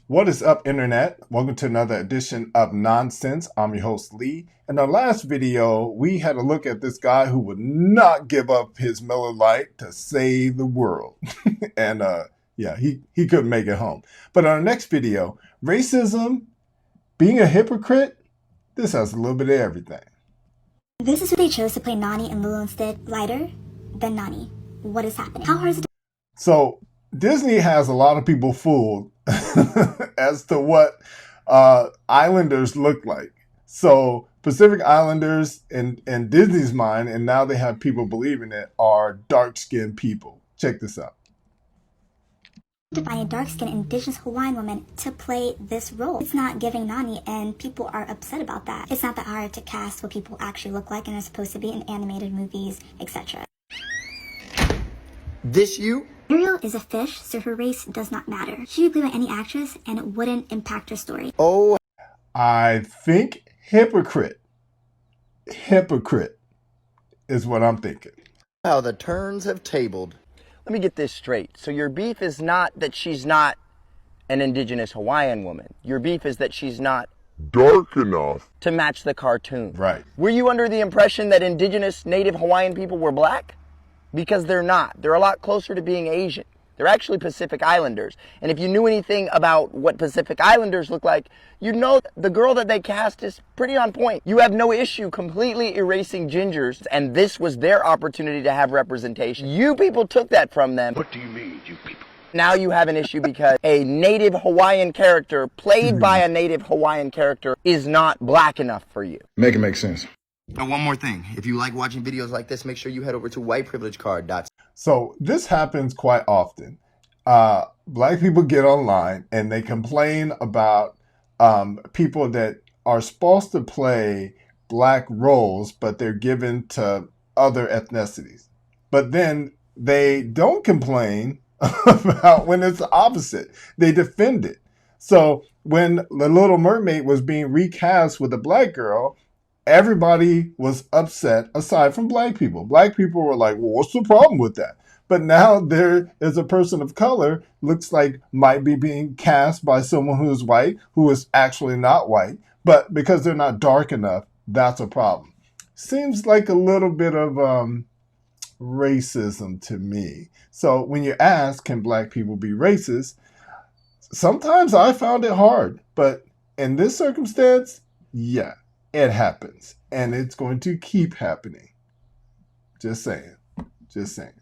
What is up, Internet? Welcome to another edition of Nonsense. I'm your host, Lee. In our last video, we had a look at this guy who would not give up his Miller Lite to save the world. and yeah, he couldn't make it home. But in our next video, racism, being a hypocrite, this has a little bit of everything. This is who they chose to play Nani and Lulu instead. Lighter than Nani. What is happening? How hard is it? So Disney has a lot of people fooled as to what Islanders look like. So Pacific Islanders in Disney's mind, and now they have people believing it, are dark-skinned people. Check this out. To find a dark-skinned indigenous Hawaiian woman to play this role. It's not giving Nani, and people are upset about that. It's not that hard to cast what people actually look like and are supposed to be in animated movies, etc. This you? Ariel is a fish, so her race does not matter. She could play by any actress, and it wouldn't impact her story. Oh, I think hypocrite is what I'm thinking. how the turns have tabled. Let me get this straight. So your beef is not that she's not an indigenous Hawaiian woman. Your beef is that she's not dark enough to match the cartoon. Right. Were you under the impression that indigenous native Hawaiian people were black? Because they're not. They're a lot closer to being Asian. They're actually Pacific Islanders. And if you knew anything about what Pacific Islanders look like, you'd know the girl that they cast is pretty on point. You have no issue completely erasing gingers, and this was their opportunity to have representation. You people took that from them. What do you mean, you people? Now you have an issue because a native Hawaiian character played by a native Hawaiian character is not black enough for you. Make it make sense. And one more thing. If you like watching videos like this, make sure you head over to whiteprivilegecard.at. So this happens quite often. Black people get online and they complain about people that are supposed to play black roles, but they're given to other ethnicities. But then they don't complain about when it's the opposite. They defend it. So when The Little Mermaid was being recast with a black girl, everybody was upset aside from black people. Black people were like, well, what's the problem with that? But now there is a person of color, looks like might be being cast by someone who is white, who is actually not white. But because they're not dark enough, that's a problem. Seems like a little bit of racism to me. So when you ask, can black people be racist? Sometimes I found it hard. But in this circumstance, yeah. It happens, and it's going to keep happening. Just saying. Just saying.